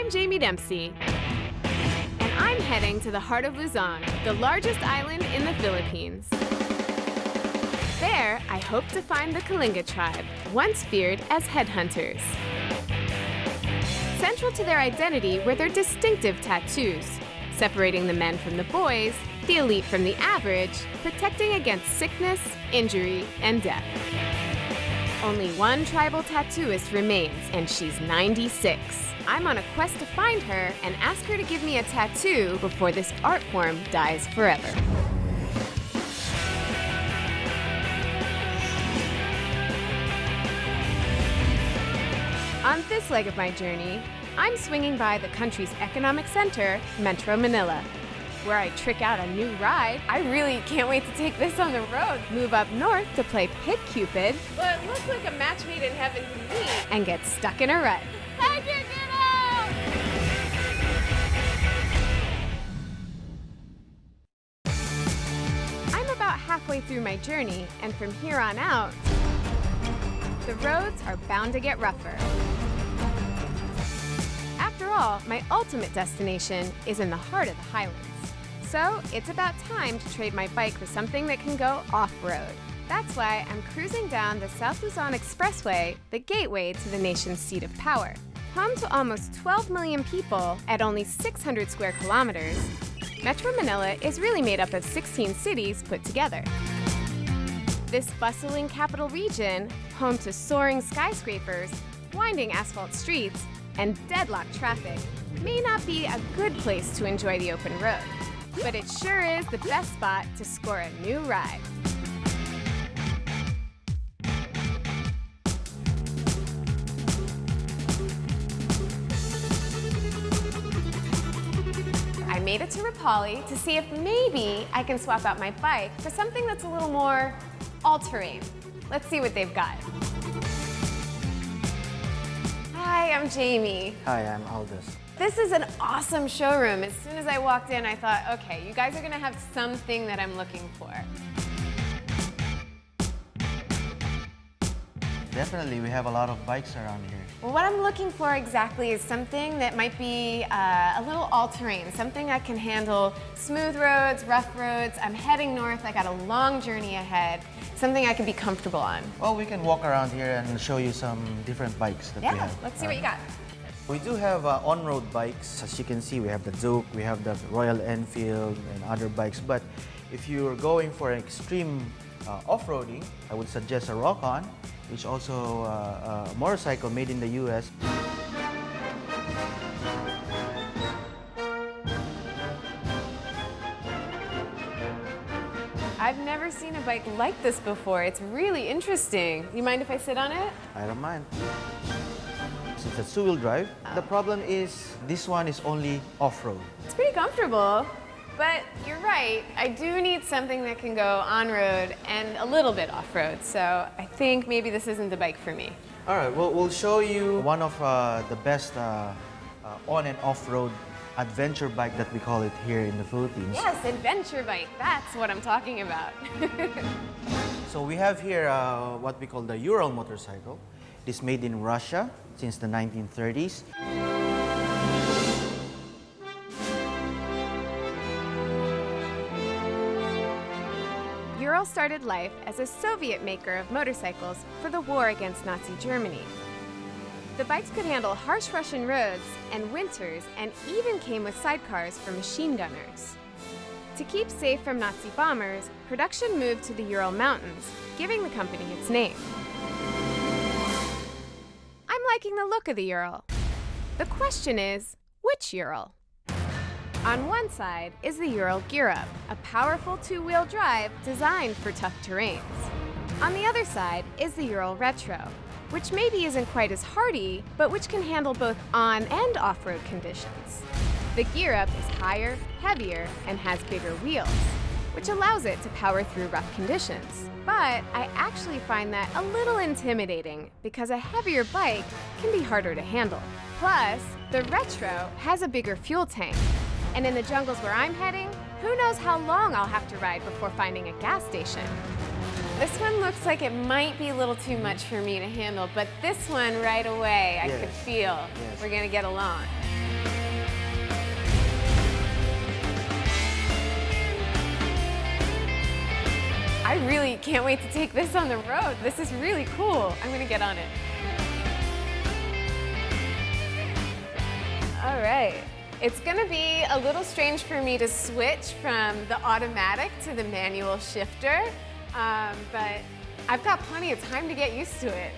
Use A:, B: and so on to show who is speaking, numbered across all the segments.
A: I'm Jaime Dempsey, and I'm heading to the heart of Luzon, the largest island in the Philippines. There, I hope to find the Kalinga tribe, once feared as headhunters. Central to their identity were their distinctive tattoos, separating the men from the boys, the elite from the average, protecting against sickness, injury, and death. Only one tribal tattooist remains, and she's 96. I'm on a quest to find her and ask her to give me a tattoo before this art form dies forever. On this leg of my journey, I'm swinging by the country's economic center, Metro Manila, where I trick out a new ride. I really can't wait to take this on the road. Move up north to play Pick Cupid. Well, it looks like a match made in heaven to me. And get stuck in a rut. I can get out! I'm about halfway through my journey, and from here on out, the roads are bound to get rougher. After all, my ultimate destination is in the heart of the highlands. So it's about time to trade my bike for something that can go off-road. That's why I'm cruising down the South Luzon Expressway, the gateway to the nation's seat of power. Home to almost 12 million people at only 600 square kilometers, Metro Manila is really made up of 16 cities put together. This bustling capital region, home to soaring skyscrapers, winding asphalt streets, and deadlocked traffic, may not be a good place to enjoy the open road. But it sure is the best spot to score a new ride. I made it to Rapalli to see if maybe I can swap out my bike for something that's a little more all-terrain. Let's see what they've got. Hi, I'm Jamie.
B: Hi, I'm Aldous.
A: This is an awesome showroom. As soon as I walked in, I thought, okay, you guys are gonna have something that I'm looking for.
B: Definitely, we have a lot of bikes around here.
A: Well, what I'm looking for exactly is something that might be a little all-terrain, something that can handle smooth roads, rough roads. I'm heading north, I got a long journey ahead, something I can be comfortable on.
B: Well, we can walk around here and show you some different bikes that we have.
A: Yeah, let's see what you got.
B: We do have on-road bikes. As you can see, we have the Duke, we have the Royal Enfield, and other bikes. But if you're going for extreme off-roading, I would suggest a Rock-On, which is also a motorcycle made in the US.
A: I've never seen a bike like this before. It's really interesting. You mind if I sit on it?
B: I don't mind. It's a two-wheel drive. The problem is this one is only off-road.
A: It's pretty comfortable, but you're right. I do need something that can go on-road and a little bit off-road, so I think maybe this isn't the bike for me.
B: All right, well, we'll show you one of the best on and off-road adventure bike that we call it here in the Philippines.
A: Yes, adventure bike. That's what I'm talking about.
B: So we have here what we call the Ural motorcycle. It is made in Russia since the 1930s.
A: Ural started life as a Soviet maker of motorcycles for the war against Nazi Germany. The bikes could handle harsh Russian roads and winters, and even came with sidecars for machine gunners. To keep safe from Nazi bombers, production moved to the Ural Mountains, giving the company its name. I'm liking the look of the Ural. The question is, which Ural? On one side is the Ural Gear Up, a powerful two-wheel drive designed for tough terrains. On the other side is the Ural Retro, which maybe isn't quite as hardy, but which can handle both on and off-road conditions. The Gear Up is higher, heavier, and has bigger wheels, which allows it to power through rough conditions. But I actually find that a little intimidating because a heavier bike can be harder to handle. Plus, the Retro has a bigger fuel tank. And in the jungles where I'm heading, who knows how long I'll have to ride before finding a gas station. This one looks like it might be a little too much for me to handle, but this one right away I could feel we're gonna get along. I really can't wait to take this on the road. This is really cool. I'm gonna get on it. All right. It's gonna be a little strange for me to switch from the automatic to the manual shifter, but I've got plenty of time to get used to it.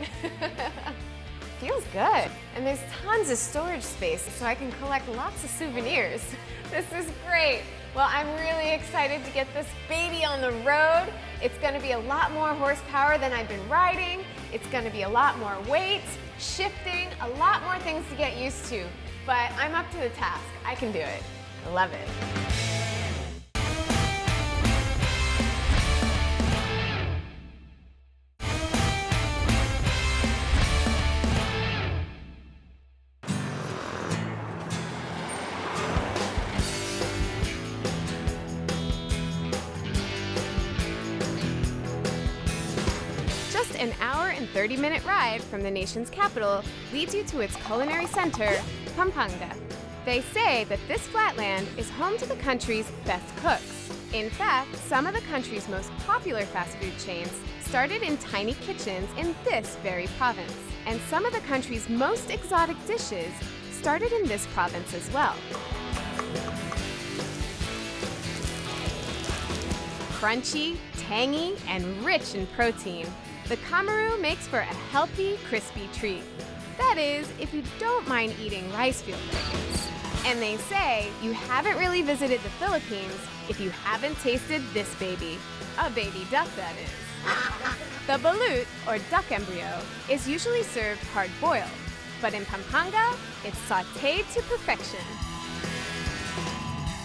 A: Feels good. And there's tons of storage space, so I can collect lots of souvenirs. This is great. Well, I'm really excited to get this baby on the road. It's gonna be a lot more horsepower than I've been riding. It's gonna be a lot more weight, shifting, a lot more things to get used to. But I'm up to the task. I can do it. I love it. Just an hour and 30-minute ride from the nation's capital leads you to its culinary center, Pampanga. They say that this flatland is home to the country's best cooks. In fact, some of the country's most popular fast food chains started in tiny kitchens in this very province. And some of the country's most exotic dishes started in this province as well. Crunchy, tangy, and rich in protein, the kamaru makes for a healthy, crispy treat. That is, if you don't mind eating rice field crickets. And they say you haven't really visited the Philippines if you haven't tasted this baby. A baby duck, that is. The balut, or duck embryo, is usually served hard-boiled, but in Pampanga, it's sautéed to perfection.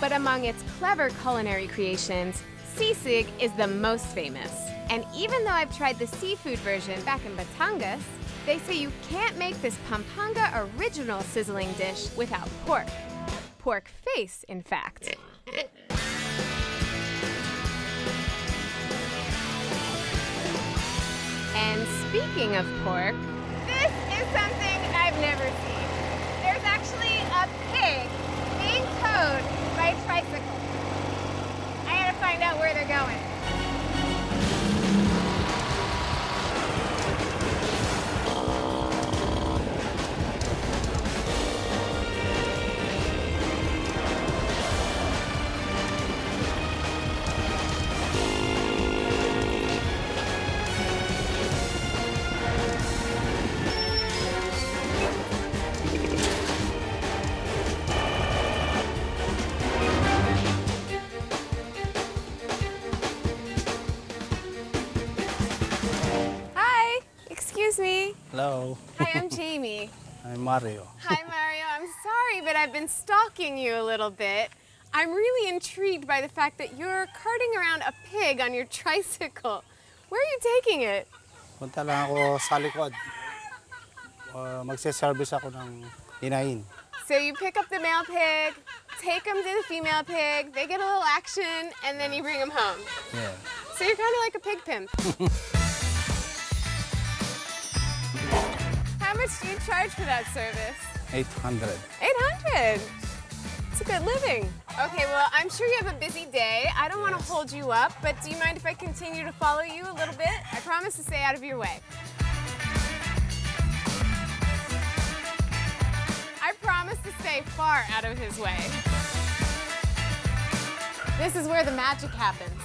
A: But among its clever culinary creations, sisig is the most famous. And even though I've tried the seafood version back in Batangas, they say you can't make this Pampanga original sizzling dish without pork. Pork face, in fact. And speaking of pork, this is something I've never seen. There's actually a pig being towed by a tricycle. I gotta find out where they're going. Me.
C: Hello.
A: Hi, I'm Jamie.
C: I'm Mario.
A: Hi, Mario. I'm sorry, but I've been stalking you a little bit. I'm really intrigued by the fact that you're carting around a pig on your tricycle. Where are you taking it?
C: Punta lang ako sa likod. Magse-service ako ng hinahin.
A: So you pick up the male pig, take him to the female pig, they get a little action, and then you bring him home.
C: Yeah.
A: So you're kind of like a pig pimp. How much do you charge for that service?
C: 800.
A: 800? It's a good living. Okay, well, I'm sure you have a busy day. I don't want to hold you up, but do you mind if I continue to follow you a little bit? I promise to stay out of your way. I promise to stay far out of his way. This is where the magic happens.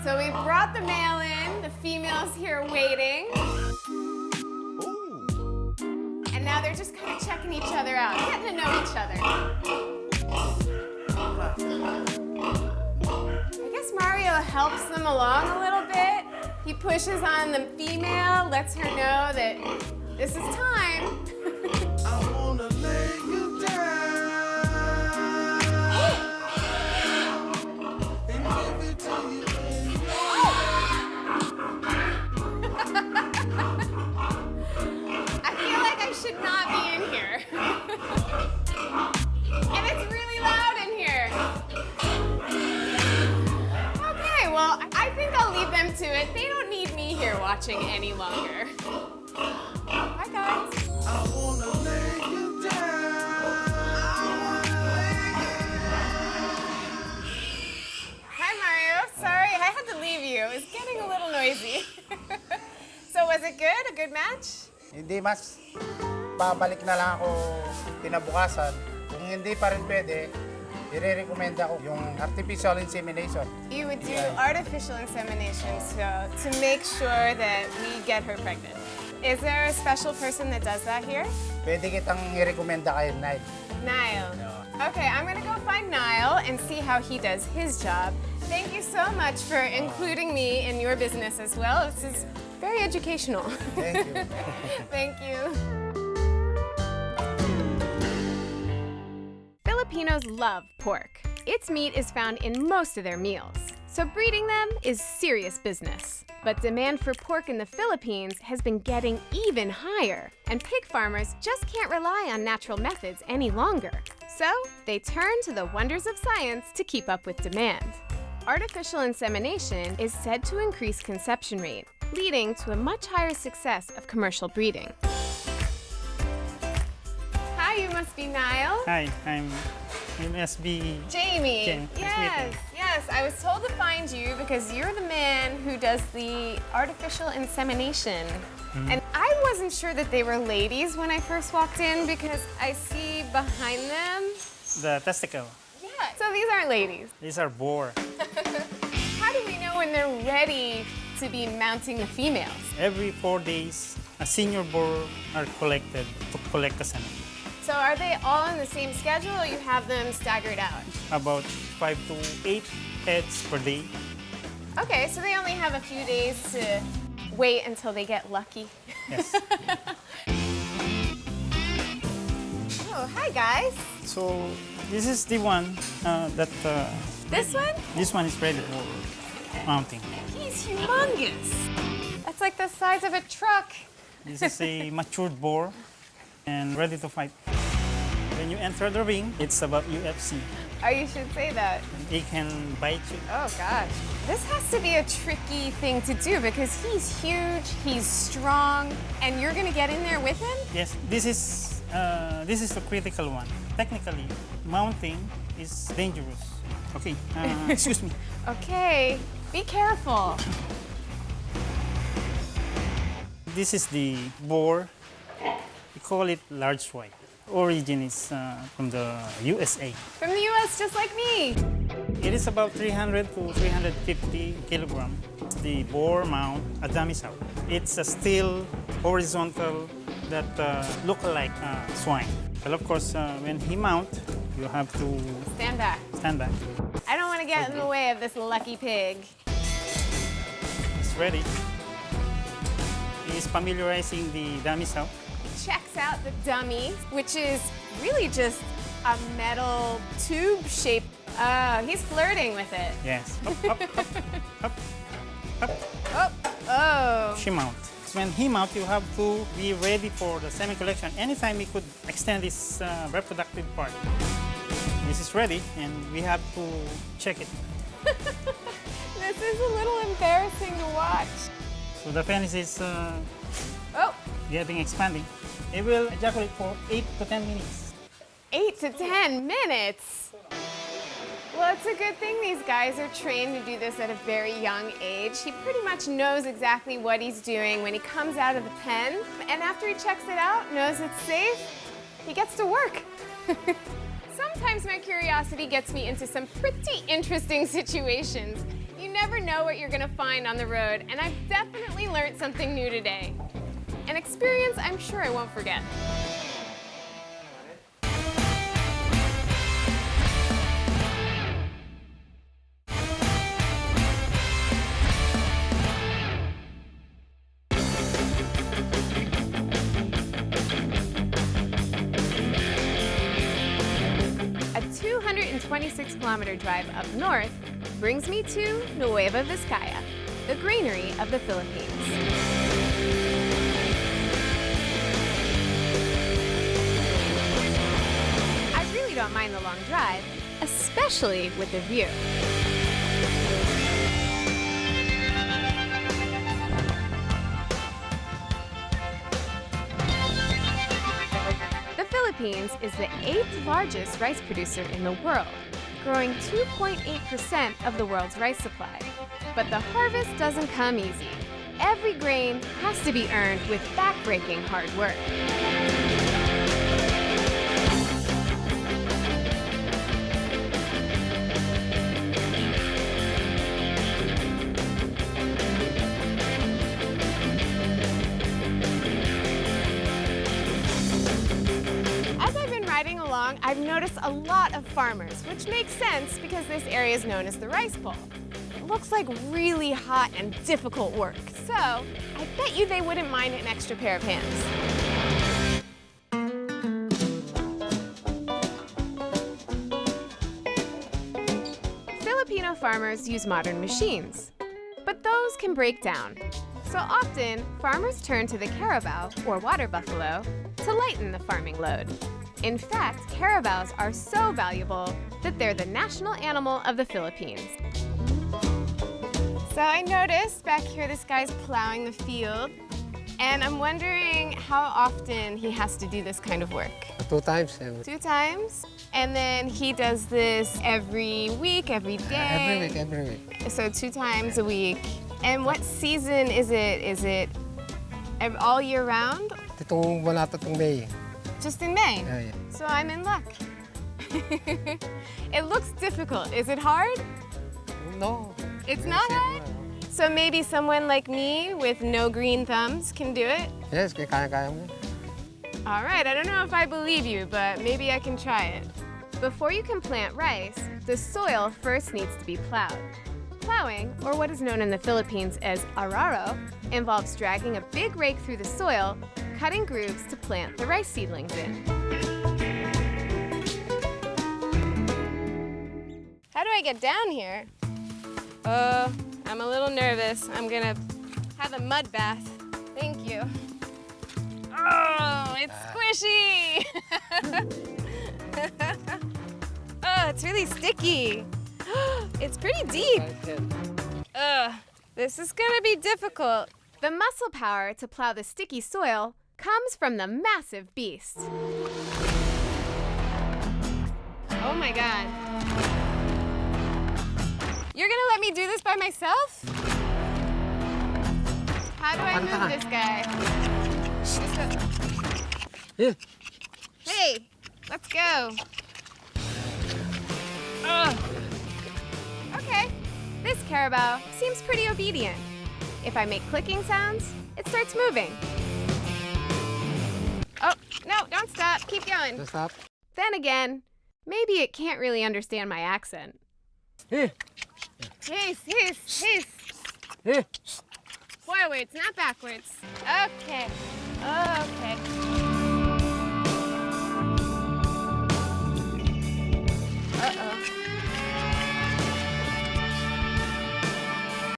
A: So we brought the male in, the female's here waiting. And now they're just kind of checking each other out, getting to know each other. I guess Mario helps them along a little bit. He pushes on the female, lets her know that this is time.
D: I wanna lay you down and give it to you.
A: I feel like I should not be in here. And it's really loud in here. Okay, well, I think I'll leave them to it. They don't need me here watching any longer. Bye, guys.
D: I wanna lay you down.
A: It was getting a little noisy. So was it good? A good match?
C: Hindi mas, babalik na lang ako kinabukasan. Kung hindi pa rin pwede, i-recommend ako yung artificial insemination.
A: You would do artificial insemination to make sure that we get her pregnant. Is there a special person that does that here?
C: Pwede kitang i-recommenda kay Nile.
A: Niall. Okay, I'm gonna go find Niall and see how he does his job. Thank you so much for including me in your business as well. This is very educational.
C: Thank you.
A: Thank you. Filipinos love pork. Its meat is found in most of their meals, so breeding them is serious business. But demand for pork in the Philippines has been getting even higher, and pig farmers just can't rely on natural methods any longer. So they turn to the wonders of science to keep up with demand. Artificial insemination is said to increase conception rate, leading to a much higher success of commercial breeding. Hi, you must be Niall.
E: Hi, you must be
A: Jamie.
E: Jamie. Nice
A: Yes,
E: meeting.
A: yes. I was told to find you because you're the man who does the artificial insemination. And I wasn't sure that they were ladies when I first walked in because I see behind them.
E: the testicle.
A: Yeah. So these aren't ladies.
E: These are boar.
A: How do we know when they're ready to be mounting the females?
E: Every 4 days, a senior boar are collected to collect the semen.
A: So are they all on the same schedule or you have them staggered out?
E: About 5 to 8 heads per day.
A: Okay, so they only have a few days to wait until they get lucky.
E: Yes.
A: Oh, hi guys.
E: So this is the one that
A: This one?
E: this one is ready for mounting.
A: He's humongous. That's like the size of a truck.
E: This is a matured boar and ready to fight. When you enter the ring, it's about UFC.
A: Oh, you should say that.
E: They can bite you.
A: Oh gosh. This has to be a tricky thing to do because he's huge, he's strong, and you're gonna get in there with him?
E: Yes, this is the critical one. Technically, mounting is dangerous. Okay, excuse me.
A: Okay, be careful.
E: This is the boar. We call it large white. Origin is from the USA.
A: From the US, just like me.
E: It is about 300 to 350 kilogram. The boar mount, a dummy sow. It's a steel horizontal that look like swine. Well, of course, when he mount, you have to
A: Stand back.
E: stand back.
A: I don't want to get in the way of this lucky pig.
E: It's ready. He's familiarizing the dummy sow.
A: Checks out the dummy, which is really just a metal tube shape. Oh, he's flirting with it.
E: Yes. Up, up, up, up, up.
A: Oh, oh.
E: She mount. So when he mount, you have to be ready for the semen collection. Anytime he could extend his reproductive part. This is ready, and we have to check it.
A: This is a little embarrassing to watch.
E: So the penis is
A: Oh,
E: getting expanding. It will ejaculate for 8 to 10 minutes.
A: 8 to 10 minutes. Well, it's a good thing these guys are trained to do this at a very young age. He pretty much knows exactly what he's doing when he comes out of the pen. And after he checks it out, knows it's safe, he gets to work. Sometimes my curiosity gets me into some pretty interesting situations. You never know what you're gonna find on the road, and I've definitely learned something new today. An experience I'm sure I won't forget. A 226-kilometer drive up north brings me to Nueva Vizcaya, the greenery of the Philippines. Don't mind the long drive, especially with the view. The Philippines is the 8th largest rice producer in the world, growing 2.8% of the world's rice supply. But the harvest doesn't come easy. Every grain has to be earned with backbreaking hard work. As I've been riding along, I've noticed a lot of farmers, which makes sense because this area is known as the Rice Bowl. Looks like really hot and difficult work. So, I bet you they wouldn't mind an extra pair of hands. Filipino farmers use modern machines, but those can break down. So often, farmers turn to the carabao, or water buffalo, to lighten the farming load. In fact, carabaos are so valuable that they're the national animal of the Philippines. So I noticed back here this guy's plowing the field, and I'm wondering how often he has to do this kind of work.
F: 2 times.
A: 2 times? And then he does this every week, every day?
F: Every week.
A: So 2 times a week. And what season is it? Is it all year round?
F: Itong wala pa itong May.
A: Just in May?
F: Yeah.
A: So I'm in luck. It looks difficult. Is it hard?
F: No.
A: It's not hard? So maybe someone like me with no green thumbs can do it?
F: Yes, kaya mo.
A: All right, I don't know if I believe you, but maybe I can try it. Before you can plant rice, the soil first needs to be plowed. Plowing, or what is known in the Philippines as araro, involves dragging a big rake through the soil, cutting grooves to plant the rice seedlings in. How do I get down here? I'm a little nervous. I'm gonna have a mud bath. Thank you. Oh, it's squishy! Oh, it's really sticky. It's pretty deep. This is gonna be difficult. The muscle power to plow the sticky soil comes from the massive beast. Oh my God. You're gonna let me do this by myself? How do I move this guy?
F: Yeah.
A: Hey, let's go. Okay, this carabao seems pretty obedient. If I make clicking sounds, it starts moving. Oh, no, don't stop. Keep going.
F: Don't stop.
A: Then again, maybe it can't really understand my accent.
F: Hey.
A: Hiss.
F: Hey.
A: Forwards, not backwards. Okay. Uh-oh.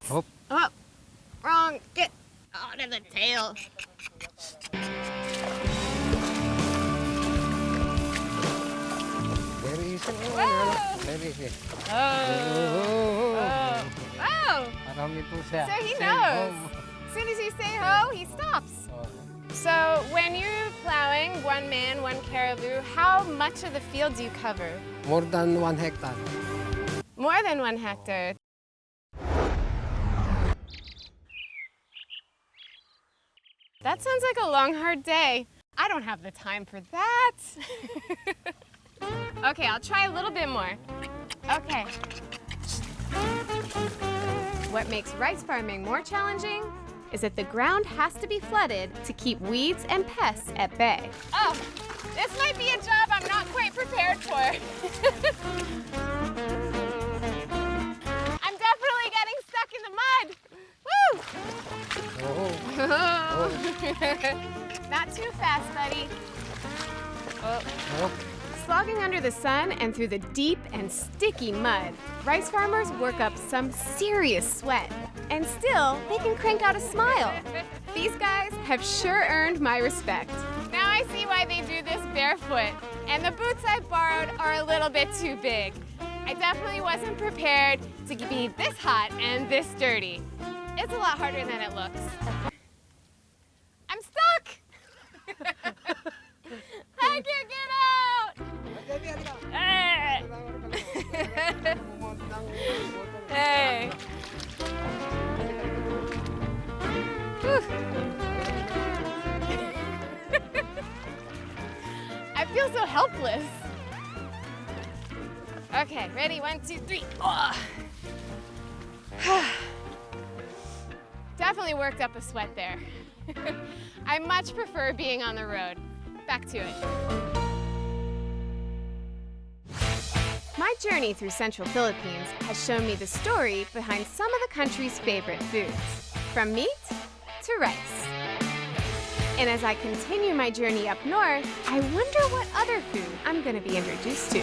F: Hop.
A: Oh, wrong. Get out of the tail.
F: Very easy.
A: Whoa.
F: Very easy.
A: Oh.
F: Marami po siya.
A: So he
F: Say
A: knows.
F: home.
A: As soon as you say ho, he stops. So when you're plowing, 1 man, 1 caribou, how much of the field do you cover?
F: More than 1 hectare.
A: More than 1 hectare. That sounds like a long, hard day. I don't have the time for that. Okay, I'll try a little bit more. Okay. What makes rice farming more challenging is that the ground has to be flooded to keep weeds and pests at bay. Oh, this might be a job I'm not quite prepared for. I'm definitely getting stuck in the mud. Woo! Not too fast, buddy.
F: Oh.
A: Slogging under the sun and through the deep and sticky mud, rice farmers work up some serious sweat. And still, they can crank out a smile. These guys have sure earned my respect. Now I see why they do this barefoot. And the boots I borrowed are a little bit too big. I definitely wasn't prepared to be this hot and this dirty. It's a lot harder than it looks. I'm stuck! I can't get out! Hey! I feel so helpless. Okay, ready? 1, 2, 3. Oh. Definitely worked up a sweat there. I much prefer being on the road. Back to it. My journey through Central Philippines has shown me the story behind some of the country's favorite foods, from meat to rice. And as I continue my journey up north, I wonder what other food I'm going to be introduced to.